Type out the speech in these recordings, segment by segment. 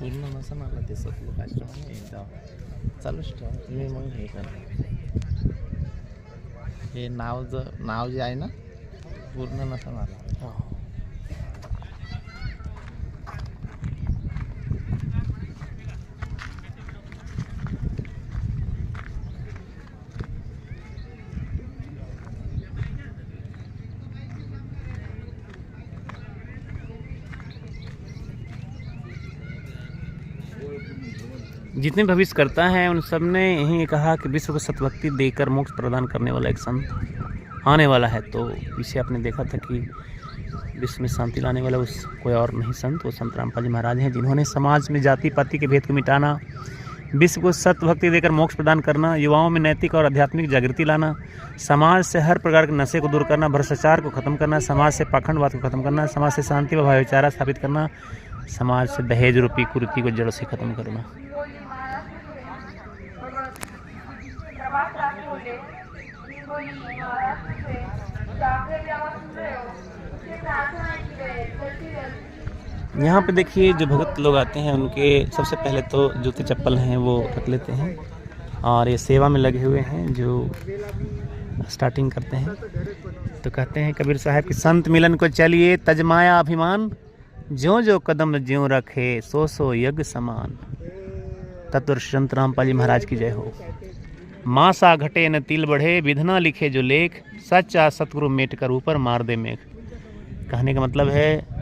पूर्ण नसं मला ते सतलोक आश्रमाने एकदा चालूच ठेवा तुम्ही मग हे करा हे नाव जे आहे ना पूर्ण नसं मला जितने भविष्य करता है उन सब ने यही कहा कि विश्व को सतभक्ति देकर मोक्ष प्रदान करने वाला एक संत आने वाला है। तो इसे आपने देखा था कि विश्व में शांति लाने वाला उस कोई और नहीं संत, वो संत रामपाल जी महाराज हैं, जिन्होंने समाज में जाति पाति के भेद को मिटाना, विश्व को सतभक्ति देकर मोक्ष प्रदान करना, युवाओं में नैतिक और आध्यात्मिक जागृति लाना, समाज से हर प्रकार के नशे को दूर करना, भ्रष्टाचार को खत्म करना, समाज से पाखंडवाद को खत्म करना, समाज से शांति व भाईचारा स्थापित करना, समाज से दहेज रूपी कुरीति को जड़ से खत्म करना। यहाँ पे देखिए जो भगत लोग आते हैं उनके सबसे पहले तो जूते चप्पल हैं वो रख लेते हैं और ये सेवा में लगे हुए हैं जो स्टार्टिंग करते हैं। तो कहते हैं कबीर साहब कि संत मिलन को चलिए तजमाया अभिमान, ज्यों जो कदम ज्यों रखे सो सो यज्ञ समान। तत्व संत रामपाल जी महाराज की जय हो। मासा घटे न तिल बढ़े, विधना लिखे जो लेख, सच्चा सतगुरु मेट कर ऊपर मार दे मेघ। कहने का मतलब है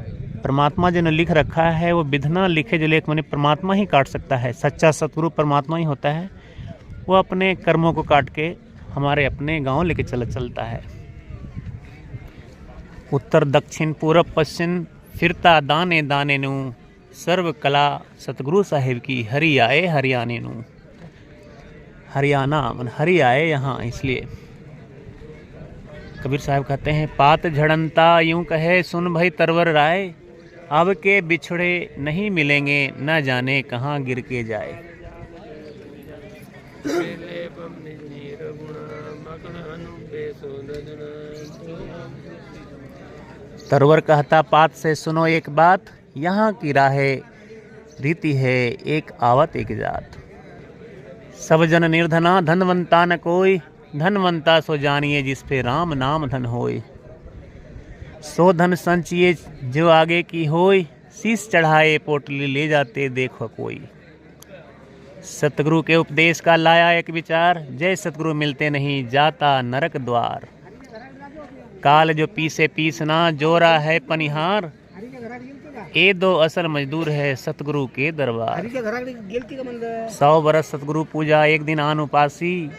परमात्मा जो ने लिख रखा है वो विधना लिखे जो लेख, माने परमात्मा ही काट सकता है। सच्चा सतगुरु परमात्मा ही होता है, वो अपने कर्मों को काट के हमारे अपने गांव लेके चलता है। उत्तर दक्षिण पूरब पश्चिम फिरता दाने दाने नू, सर्व कला सतगुरु साहिब की हरि आए हरियाणे नू। हरियाणा मन हरि आए यहाँ, इसलिए कबीर साहब कहते हैं पात झड़नता यूं कहे सुन भाई तरवर राय, अब के बिछड़े नहीं मिलेंगे न जाने कहाँ गिर के जाए। तरवर कहता पात से सुनो एक बात, यहाँ की राहे रीति है एक आवत एक जात। सब जन निर्धना धनवंता न कोई, धनवंता सो जानिए जिस पे राम नाम धन होय। सो धन संचिए जो आगे की होय, शीश चढ़ाए पोटली ले जाते देखो कोई। सतगुरु के उपदेश का लाया एक विचार, जय सतगुरु मिलते नहीं जाता नरक द्वार। काल जो पीसे पीसना जोरा है पनिहार, ए दो असल मजदूर है सतगुरु के दरबार। 100 बरस सतगुरु पूजा एक दिन आन उपासी,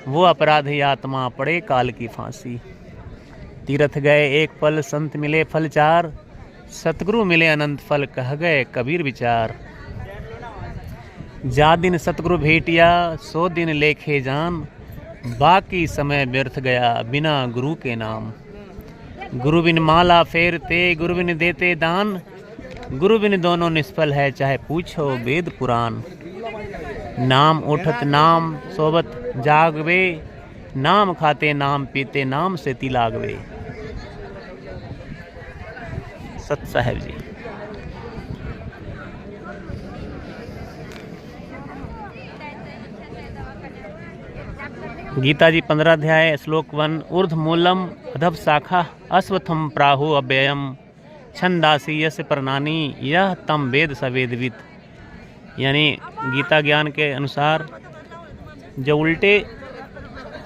वो अपराधी आत्मा पड़े काल की फांसी। तीर्थ गए एक पल संत मिले फल चार, सतगुरु मिले अनंत फल कह गए कबीर विचार। जा दिन सतगुरु भेटिया सो दिन लेखे जान, बाकी समय व्यर्थ गया बिना गुरु के नाम। गुरु बिन माला फेरते गुरु बिन देते दान, गुरु बिन दोनों निष्फल है चाहे पूछो वेद पुराण। नाम उठत नाम सोबत जागवे, नाम खाते नाम पीते नाम से तिलागवे। सत साहेब जी। गीता जी 15 अध्याय श्लोक 1 ऊर्ध मूलम अधव शाखा अश्वत्थम प्राहु अव्ययम छंदासी यस्य प्रणानी यह तम वेद सवेदवित। यानी गीता ज्ञान के अनुसार जो उल्टे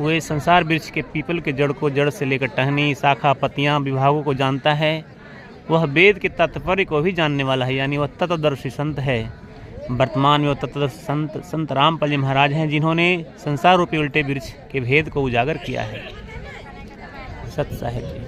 हुए संसार वृक्ष के पीपल के जड़ को जड़ से लेकर टहनी शाखा पत्तियां विभागों को जानता है, वह वेद के तात्पर्य को भी जानने वाला है, यानी वह तत्वदर्शी संत है। वर्तमान में वो तत्वदर्शी संत रामपाल जी महाराज हैं, जिन्होंने संसार रूपी उल्टे वृक्ष के भेद को उजागर किया है। सत साहेब जी।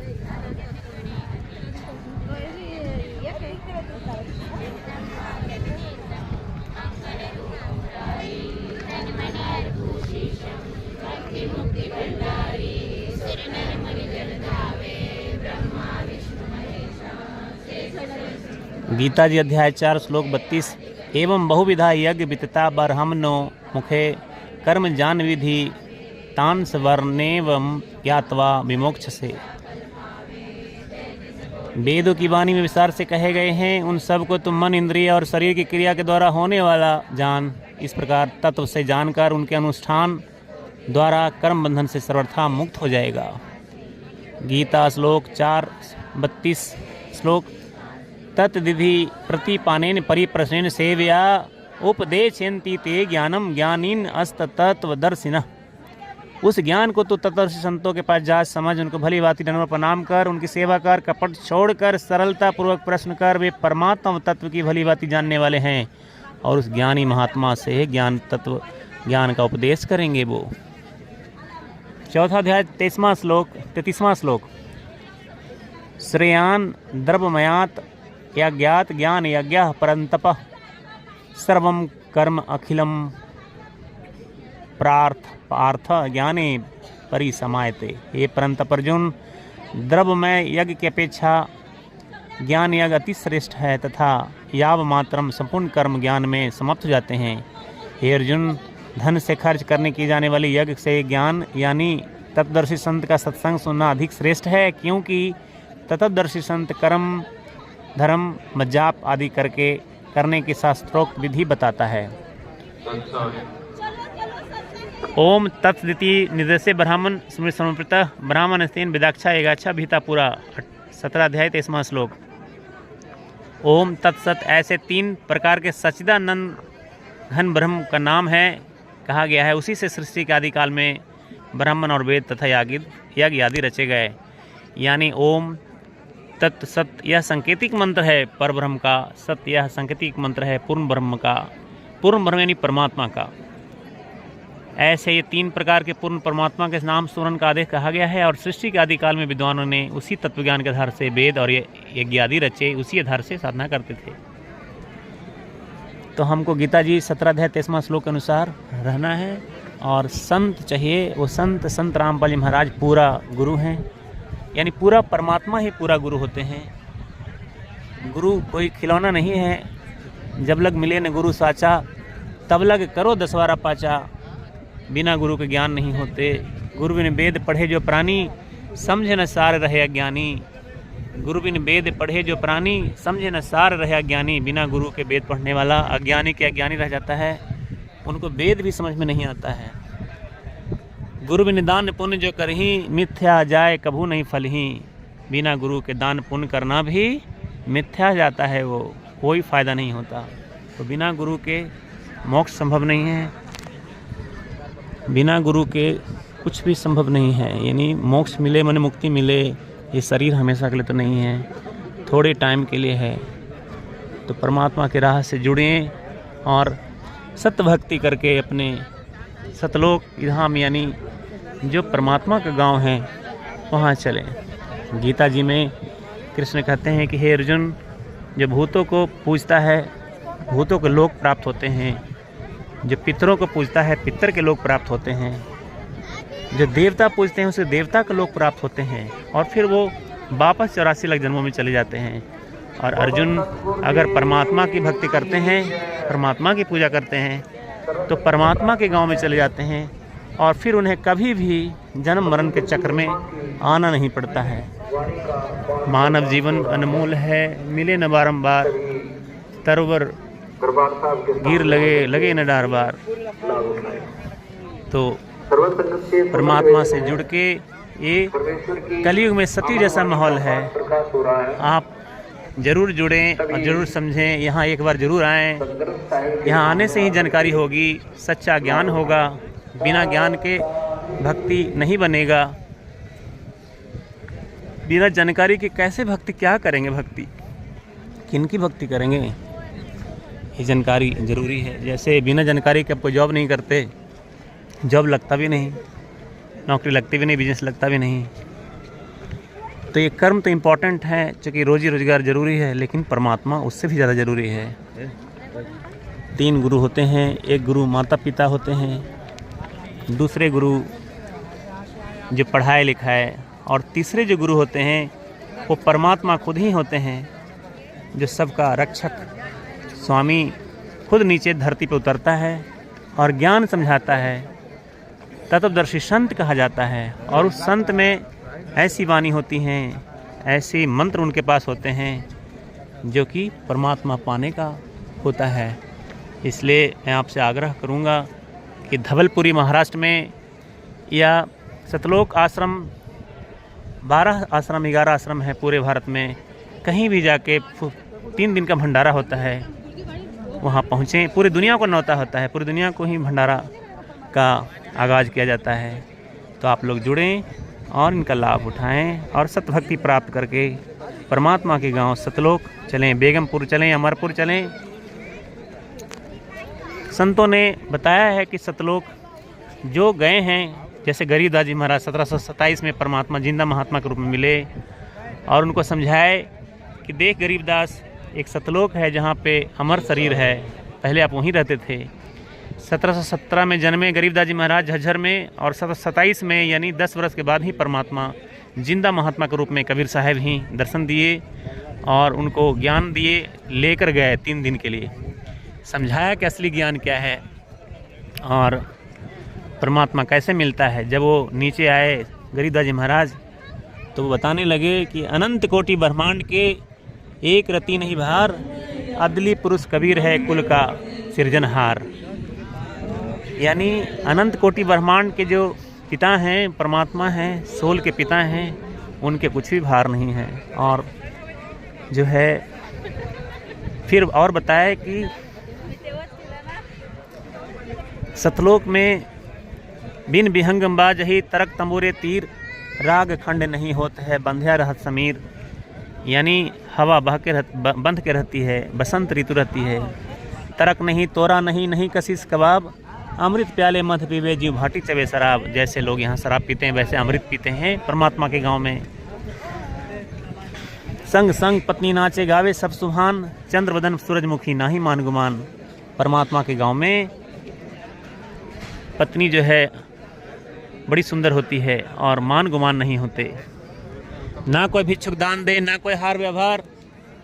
गीता जी अध्याय 4 श्लोक 32 एवं बहुविधा यज्ञ वितता बरहमनो मुखे कर्म जान विधि तांस वर्णेवं ज्ञात्वा विमोक्ष से। वेदों की वाणी में विस्तार से कहे गए हैं, उन सब को तुम मन, इंद्रिय और शरीर की क्रिया के द्वारा होने वाला जान। इस प्रकार तत्व से जानकर उनके अनुष्ठान द्वारा कर्म बंधन से सर्वथा मुक्त हो जाएगा। गीता श्लोक 4:32 श्लोक तत्विधि प्रतिपानेन परिप्रश्नेन सेवया उपदेशयन्ति ते ज्ञानम ज्ञानीन अस्त तत्वदर्शिनः। उस ज्ञान को तो तत्वदर्शी संतों के पास जा समझ, उनको भली भांति दंडवत प्रणाम कर, उनकी सेवा कर, कपट छोड़कर सरलता पूर्वक प्रश्न कर। वे परमात्मा तत्व की भली भांति जानने वाले हैं और उस ज्ञानी महात्मा से ज्ञान का उपदेश करेंगे वो। चौथा अध्याय 33वां श्लोक श्रेयान द्रव्यमयात यज्ञात ज्ञान यज्ञः परंतप सर्वं कर्म अखिलम पार्थ ज्ञाने परिसमायते। ये परंतप अर्जुन, द्रव्यमय यज्ञ की अपेक्षा ज्ञान यज्ञ अति श्रेष्ठ है तथा याव मात्रम संपूर्ण कर्म ज्ञान में समाप्त हो जाते हैं। हे अर्जुन, धन से खर्च करने की जाने वाली यज्ञ से ज्ञान यानी तत्वदर्शी संत का सत्संग सुनना अधिक श्रेष्ठ है, क्योंकि तत्वदर्शी संत कर्म धर्म मज्जाप आदि करने की शास्त्रोक्त विधि बताता है। ओम तत्सदिति निर्देशे ब्राह्मण स्मृति समर्पितः ब्राह्मण स्तेन विदाक्षा एगाच्छा भीता पूरा 17 अध्याय 23वां श्लोक। ओम तत्सत ऐसे 3 प्रकार के सच्चिदानंद घन ब्रह्म का नाम है कहा गया है। उसी से सृष्टि के आदि काल में ब्राह्मण और वेद तथा यज्ञ आदि रचे गए। यानी ओम तत् सत यह सांकेतिक मंत्र है पर ब्रह्म का, सत्य यह सांकेतिक मंत्र है पूर्ण ब्रह्म का, पूर्ण ब्रह्म यानी परमात्मा का। ऐसे ये 3 प्रकार के पूर्ण परमात्मा के नाम सुमरन का आदेश कहा गया है और सृष्टि के आदि काल में विद्वानों ने उसी तत्वज्ञान के आधार से वेद और यज्ञ आदि रचे, उसी आधार से साधना करते थे। तो हमको गीता जी 17 अध्याय 23वां श्लोक के अनुसार रहना है और संत चाहिए। वो संत रामपाल जी महाराज पूरा गुरु हैं, यानी पूरा परमात्मा ही पूरा गुरु होते हैं। गुरु कोई खिलौना नहीं है। जब लग मिले न गुरु साचा तब लग करो 10 बारा पाचा। बिना गुरु के ज्ञान नहीं होते। गुरु बिन वेद पढ़े जो प्राणी समझे न सार रहे अज्ञानी। गुरु बिन वेद पढ़े जो प्राणी समझे न सार रहे अज्ञानी। बिना गुरु के वेद पढ़ने वाला अज्ञानी के अज्ञानी रह जाता है, उनको वेद भी समझ में नहीं आता है। गुरु बिन दान पुण्य जो करही मिथ्या जाए कभू नहीं फलही। बिना गुरु के दान पुण्य करना भी मिथ्या जाता है, वो कोई फ़ायदा नहीं होता। तो बिना गुरु के मोक्ष संभव नहीं है, बिना गुरु के कुछ भी संभव नहीं है। यानी मोक्ष मिले माने मुक्ति मिले, ये शरीर हमेशा के लिए तो नहीं है, थोड़े टाइम के लिए है। तो परमात्मा के राह से जुड़ें और सत्य भक्ति करके अपने सतलोक धाम यानी जो परमात्मा का गांव है वहाँ चलें। गीता जी में कृष्ण कहते हैं कि हे अर्जुन, जो भूतों को पूजता है भूतों के लोक प्राप्त होते हैं, जो पितरों को पूजता है पितर के लोक प्राप्त होते हैं, जो देवता पूजते हैं उसे देवता के लोक प्राप्त होते हैं और फिर वो वापस 84 लाख जन्मों में चले जाते हैं। और अर्जुन अगर परमात्मा की भक्ति करते हैं, परमात्मा की पूजा करते हैं तो परमात्मा के गांव में चले जाते हैं और फिर उन्हें कभी भी जन्म मरण के चक्र में आना नहीं पड़ता है। मानव जीवन अनमोल है, मिले न बारंबार, तरवर गिर लगे न डार बार। तो परमात्मा से जुड़ के ये कलयुग में सती जैसा माहौल है, आप जरूर जुड़ें और ज़रूर समझें। यहाँ एक बार ज़रूर आएँ, यहाँ आने से ही जानकारी होगी, सच्चा ज्ञान होगा। बिना ज्ञान के भक्ति नहीं बनेगा। बिना जानकारी के कैसे भक्ति, क्या करेंगे भक्ति, किन की भक्ति करेंगे? ये जानकारी ज़रूरी है। जैसे बिना जानकारी के आप कोई जॉब नहीं करते, जॉब लगता भी नहीं, नौकरी लगती भी नहीं, बिजनेस लगता भी नहीं। तो ये कर्म तो इम्पोर्टेंट है, क्योंकि रोजी रोजगार ज़रूरी है, लेकिन परमात्मा उससे भी ज़्यादा ज़रूरी है। 3 गुरु होते हैं, एक गुरु माता पिता होते हैं, दूसरे गुरु जो पढ़ाए लिखाए, और तीसरे जो गुरु होते हैं वो परमात्मा खुद ही होते हैं, जो सबका रक्षक स्वामी खुद नीचे धरती पर उतरता है और ज्ञान समझाता है। तत्वदर्शी संत कहा जाता है और उस संत में ऐसी वाणी होती हैं ऐसे मंत्र उनके पास होते हैं जो कि परमात्मा पाने का होता है। इसलिए मैं आपसे आग्रह करूँगा कि धवलपुरी महाराष्ट्र में या सतलोक आश्रम 12 आश्रम 11 आश्रम है पूरे भारत में, कहीं भी जाके 3 दिन का भंडारा होता है, वहाँ पहुँचें। पूरी दुनिया को न्योता होता है, पूरी दुनिया को ही भंडारा का आगाज़ किया जाता है। तो आप लोग जुड़ें और इनका लाभ उठाएं और सतभक्ति प्राप्त करके परमात्मा के गांव सतलोक चलें, बेगमपुर चलें, अमरपुर चलें। संतों ने बताया है कि सतलोक जो गए हैं, जैसे गरीबदास जी महाराज 1727 में परमात्मा जिंदा महात्मा के रूप में मिले और उनको समझाए कि देख गरीबदास, एक सतलोक है जहाँ पे अमर शरीर है, पहले आप वहीं रहते थे। 1717 में जन्मे गरीबदास जी महाराज झज्जर में और 1727 में यानी 10 वर्ष के बाद ही परमात्मा जिंदा महात्मा के रूप में कबीर साहब ही दर्शन दिए और उनको ज्ञान दिए, लेकर गए 3 दिन के लिए, समझाया कि असली ज्ञान क्या है और परमात्मा कैसे मिलता है। जब वो नीचे आए गरीबदास जी महाराज तो वो बताने लगे कि अनंत कोटि ब्रह्मांड के एक रति नहीं भार, अदली पुरुष कबीर है कुल का सृजनहार। यानी अनंत कोटि ब्रह्मांड के जो पिता हैं, परमात्मा हैं, सोल के पिता हैं, उनके कुछ भी भार नहीं है। और जो है फिर और बताया कि सतलोक में बिन विहंगम बाजही तरक तंबूरे तीर, राग खंड नहीं होता है बंध्या रहत समीर। यानी हवा बंध के रहती है, बसंत ऋतु रहती है, तरक नहीं, तोरा नहीं, नहीं कशिश कबाब, अमृत प्याले मध पीवे जीव भाटी चवे शराब। जैसे लोग यहाँ शराब पीते हैं वैसे अमृत पीते हैं परमात्मा के गांव में। संग संग पत्नी नाचे गावे सब सुहान, चंद्र बदन सूरजमुखी नाही मान गुमान। परमात्मा के गांव में पत्नी जो है बड़ी सुंदर होती है और मान गुमान नहीं होते। ना कोई भिक्षुक दान दे, ना कोई हार व्यवहार,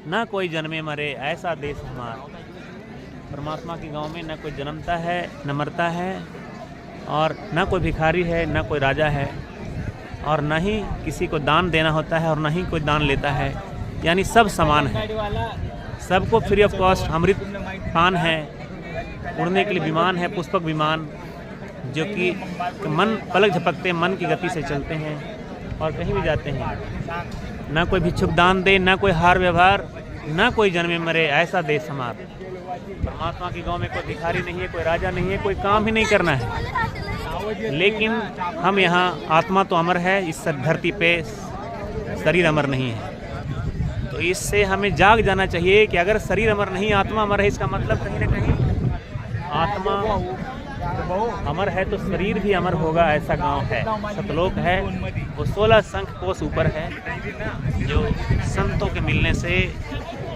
ना कोई जन्मे मरे, ऐसा देश हमारा। परमात्मा के गांव में न कोई जन्मता है न मरता है और न कोई भिखारी है न कोई राजा है और न ही किसी को दान देना होता है और न ही कोई दान लेता है। यानी सब समान है, सबको फ्री ऑफ कॉस्ट अमृत पान है, उड़ने के लिए विमान है, पुष्पक विमान, जो कि मन पलक झपकते मन की गति से चलते हैं और कहीं भी जाते हैं। ना कोई भिक्षुक दान दे, ना कोई हार व्यवहार, ना कोई जन्मे मरे, ऐसा देश हमारा। परमात्मा के गांव में कोई भिखारी नहीं है, कोई राजा नहीं है, कोई काम ही नहीं करना है। लेकिन हम यहाँ आत्मा तो अमर है, इस धरती पे शरीर अमर नहीं है। तो इससे हमें जाग जाना चाहिए कि अगर शरीर अमर नहीं, आत्मा अमर है, इसका मतलब कहीं ना कहीं आत्मा अमर है तो शरीर भी अमर होगा। ऐसा गांव है, सतलोक है, वो 16 शंख कोस ऊपर है। जो संतों के मिलने से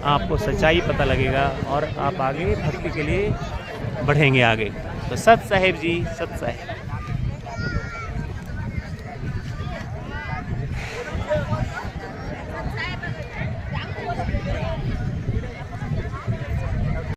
आपको सच्चाई पता लगेगा और आप आगे भक्ति के लिए बढ़ेंगे आगे। तो सत साहेब जी, सत साहेब।